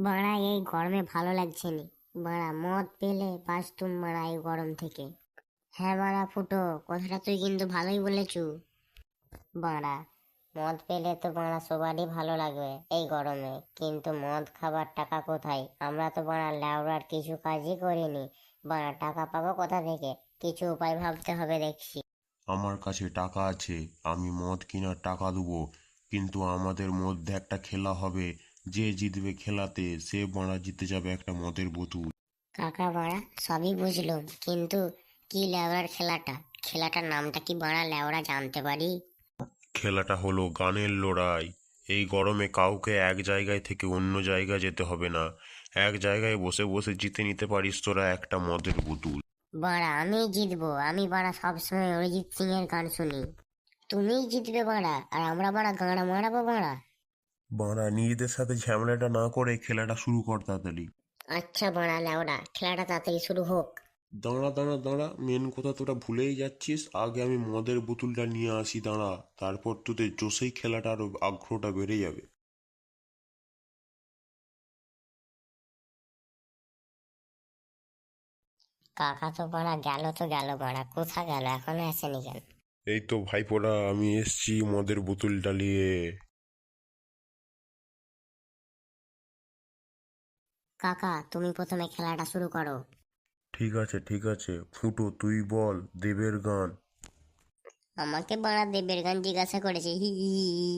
বাড়া এই গরমে ভালো লাগছে নি। বাড়া মদ পেলে বাঁচতুম বাড়া এই গরম থেকে। হ্যাঁ বাড়া ফুটো, কথাটা তুই কিন্তু ভালোই বলেছু। বাড়া মদ পেলে তো বাড়া সবারই ভালো লাগবে এই গরমে, কিন্তু মদ খাবার টাকা কোথায়? আমরা তো বাড়া লেওড়ার কিছু কাজই করিনি। বাড়া টাকা পাবো কোথা থেকে? কিছু উপায় ভাবতে হবে দেখছি। আমার কাছে টাকা আছে, আমি মদ কেনার টাকা দেবো, কিন্তু আমাদের মধ্যে একটা খেলা হবে। যে জিতবে খেলাতে সে বাড়া জিতে যাবে একটা মদের বোতল। কাকা বাড়া সবই বুঝলুম, কিন্তু কি লেওড়ার খেলাটা? খেলাটার নামটা কি বাড়া লেওড়া জানতে পারি? খেলাটা হলো গানের লড়াই। এই গরমে কাউকে এক জায়গায় থেকে অন্য জায়গায় যেতে হবে না। এক জায়গায় বসে বসে জিতে নিতে পারিস তোরা একটা মদের বোতল। বাড়া আমি জিতবো, আমি বাড়া সবসময় অরিজিৎ সিং এর গান শুনি। তুমিই জিতবে বাড়া, আর আমরা বাড়া গাঁড়া মারাবো বাড়া। বাড়া নিজেদের সাথে ঝামেলাটা না করে খেলাটা শুরু কর তাড়াতাড়ি। আচ্ছা বাড়া লেওড়া, খেলাটা তাড়াতাড়ি শুরু হোক। দাঁড়া দাঁড়া দাঁড়া, মেন কথা তোরা ভুলেই যাচ্ছিস। আগে আমি মদের বোতলটা নিয়ে আসি, দাঁড়া। তারপর তোদের জোশেই খেলাটা আরো আগ্রহটা বেড়ে যাবে। কাকা তো বাড়া গেল, তো গেল বাড়া, কোথা গেল এখনো আসেনি কেন? এই তো ভাইপোরা, আমি এসছি মদের বোতলটা নিয়ে। কাকা তুমি প্রথমে খেলাটা শুরু করো। ঠিক আছে ঠিক আছে, ফুটো তুই বল দেবের গান। আমাকে বাড়া দেবের গান জিজ্ঞাসা করেছে, হি হি হি হি।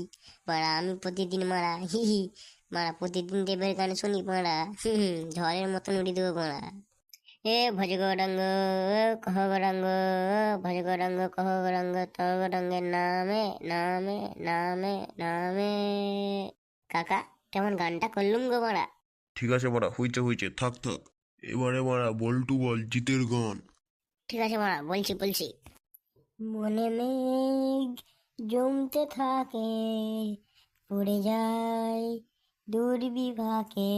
বাড়া আমি প্রতিদিন মারা হি হি, মারা প্রতিদিন দেবের গান শুনি মারা। ঝড়ের মতন উড়ি দেবো মারা। এ ভজ গৌরাঙ্গ, কহ গৌরাঙ্গ, ভজ গৌরাঙ্গ কহ গৌরাঙ্গ, তহ গৌরাঙ্গের নামে নামে নামে নামে। কাকা কেমন গানটা করলুম গো মারা। ঠিক আছে মারা, হইছে হইছে, থাক থাক। এবারে মারা বল্টু বল জিতের গান। ঠিক আছে মারা, বলছি বলছি। মনে মেঘ জমতে থাকে, পড়ে যায় দুর্বিপাকে।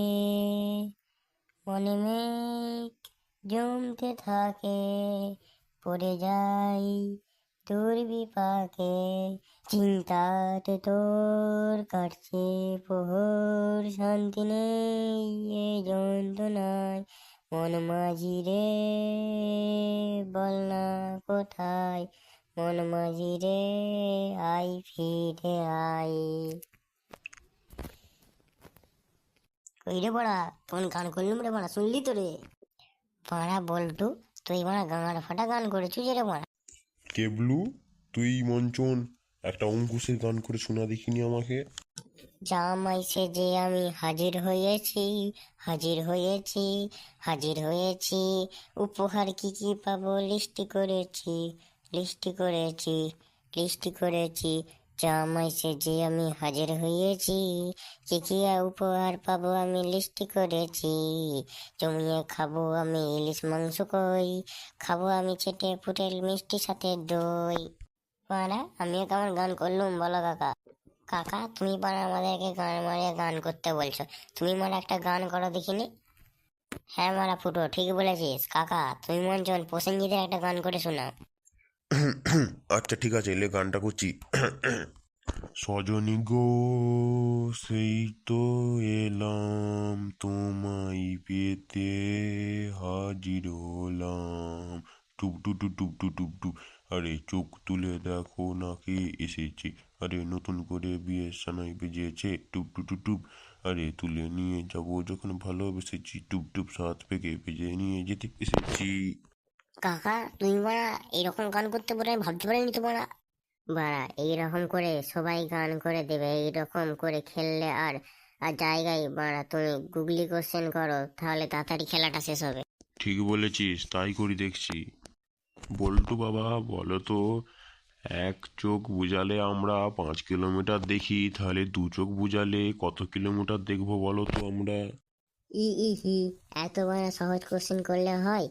মনে মেঘ জমতে থাকে, পড়ে যায় দুর্বিপাকে। চিন্তাতে তোর কাটছে প্রহর, শান্তি নেই এ যন্ত্রণায়। মন মাঝি রে বল না কোথায়, মন মাঝি রে আই ফিরে আই। ওই রে বড়া, কেমন গান করলুম রে বড়া, শুনলি তো রে? পাড়া বল্টু, তুই বড়া গাঁড় ফাটা গান করেছিস যে রে বড়া। কেবলু, তুই মঞ্চন একটা অঙ্কুশের গান করে শোনা দেখিনি আমাকে। জামাই সেজে আমি হাজির হয়েছি, হাজির হয়েছি, হাজির হয়েছি। উপহার কি কি পাবো লিস্টি করেছি, লিস্টি করেছি, লিস্টি করেছি। জামাই সেজে আমি হাজির হয়েছি, কি কি উপহার পাবো আমি লিস্টি করেছি। জমিয়ে খাবো আমি ইলিশ মাংস কই, খাবো আমি চেটে পুটে মিষ্টি সাথে দই। মারা আমিও কেমন গান করলুম বলো কাকা? কাকা তুমি পারা আমাদেরকে গান মারিয়ে গান করতে বলছো, তুমি মারা একটা গান করো দেখিনি। হ্যাঁ মারা ফুটো ঠিক বলেছিস কাকা, তুমি মঞ্চন প্রসেনজিতের একটা গান করে শোনাও। আচ্ছা ঠিক আছে, এলে গানটা করছি। সজনী গো, সেই তো এলাম তোমায় পেতে, হাজির হলাম। টুপ টু টু টুপ টু টুপ টু। আরে চোখ তুলে দেখো না কে এসেছে, আরে নতুন করে বিয়ের সানাই বেজেছে। টুপ টু টু টুপ। আরে তুলে নিয়ে যাবো যখন ভালোবেসেছি, টুপ টুপ সাত পেকে বেজে নিয়ে যেতে এসেছি। কাকা তুমি মারা এইরকম গান করতে পারে আমি ভাবতে পারিনি তো মারা। বাড়া এইরকম করে সবাই গান করে দেবে, এইরকম করে খেললে আর আর জায়গায় বাড়া তুমি গুগলি কোশ্চেন করো, তাহলে তাড়াতাড়ি খেলাটা শেষ হবে। ঠিক বলেছিস, তাই করি দেখছি। বল্টু বাবা বলো তো, এক চোখ বুজালে আমরা 5 কিলোমিটার দেখি, তাহলে দু চোখ বুজালে কত কিলোমিটার দেখবো বলো তো আমরা? ই ই হি, এত বড় সহজ কোশ্চেন করলে হয়?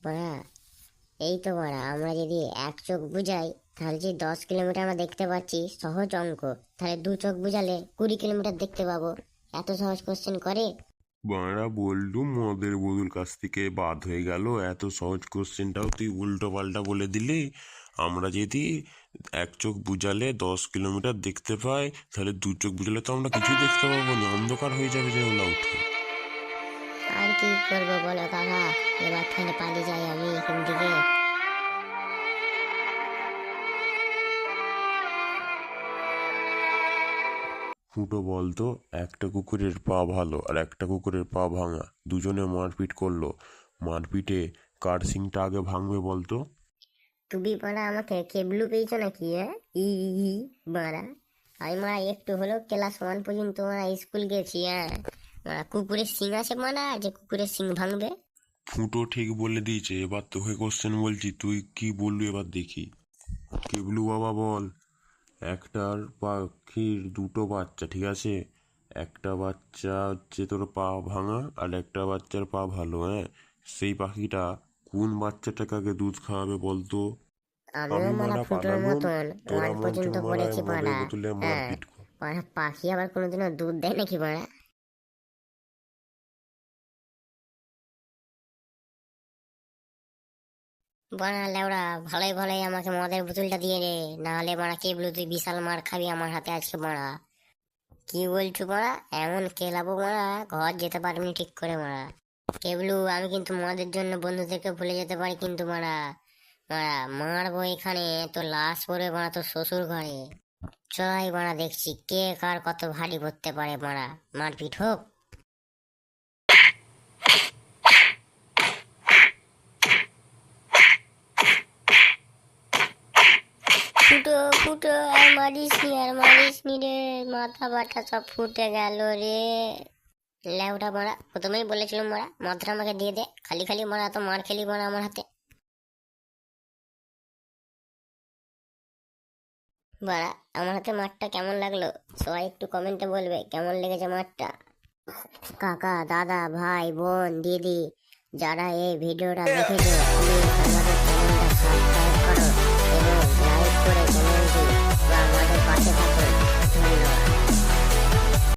বাড়া এই তো বাড়া, আমরা যদি এক চোখ বুঝাই তাহলে যে 10 কিলোমিটার আমরা দেখতে পাচ্ছি, সহজ অঙ্ক। তাহলে দু চোখ বুঝালে 20 কিলোমিটার দেখতে পাবো। এত সহজ কোশ্চেন করে? বাঁড়া বল্টু মদের বদুল কাছ থেকে বাদ হয়ে গেল, এত সহজ কোশ্চেনটাও তুই উল্টো পাল্টা বলে দিলি। আমরা যদি এক চোখ বুঝালে 10 কিলোমিটার দেখতে পাই, তাহলে দু চোখ বুঝালে তো আমরা কিছুই দেখতে পাবো না, অন্ধকার হয়ে যাবে যে ওলা উঠে। আর কি করবো বলো কাকা, এবার ফের পালিয়ে যাই আমি এখান থেকে। ফুটো বলতো, একটা কুকুরের পা ভালো আর একটা কুকুরের পা ভাঙা, দুজনে মারপিট করলো, মারপিটে কার সিংটা আগে ভাঙবে বলতো? তুমি মারা আমাকে কেবলু পেয়েছো নাকি? ই ই, ই, মারা আমি মারা একটু হলেও ক্লাস 1 পর্যন্ত মারা স্কুল গেছি। মারা কুকুরের সিং আছে মারা, যে কুকুরের সিং ভাঙবে? ফুটো ঠিক বলে দিয়েছে, এবার তোকে কোশ্চেন বলছি, তুই কি বলবি এবার দেখি। কেবলু বাবা বল, একটার পাখির দুটো বাচ্চা, ঠিক আছে? একটা বাচ্চা হচ্ছে তোর পা ভাঙা আর একটা বাচ্চার পা ভালো, হ্যাঁ? সেই পাখিটা কোন বাচ্চাটাকে আগে দুধ খাওয়াবে বলতো? আমিও আমি মারা মারা ফুটোর পালালুম, মতন তোরা 1 মঞ্চে পর্যন্ত মারা পড়েছি মদের মারা। বোতলে হ্যাঁ, মারপিট কর। মারা পাখি আবার কোনোদিনও দুধ দেয় নাকি মারা? বানা লেওড়া, ভালোই ভালোই আমাকে মদের বোতলটা দিয়ে রে, নাহলে মারা কেবলু তুই বিশাল মার খাবি আমার হাতে আজকে মারা। কি বলছো মারা? এমন কেলাবো মারা, ঘর যেতে পারবি ঠিক করে মারা। কেবলু আমি কিন্তু মদের জন্য বন্ধুদেরকে ভুলে যেতে পারি কিন্তু মারা। মারা মারবো এখানে, তো লাশ পড়বে মারা তোর শ্বশুর ঘরে। চলাই মারা, দেখছি কে কার কত ভারী করতে পারে মারা, মারপিট হোক। ফুটো ফুটো, আর মারিস নি রে, মাথা বাটা সব ফুটে গেল রে। লেউটা মারা, প্রথমেই বলেছিলাম মারা মদটা আমাকে দিয়ে দে, খালি খালি মারা তো মার খেলি মারা আমার হাতে। মারা আমার হাতে মারটা কেমন লাগলো? সবাই একটু কমেন্টে বলবে কেমন লেগেছে মারটা। কাকা, দাদা, ভাই, বোন, দিদি, যারা এই ভিডিওটা দেখেছো, প্লিজ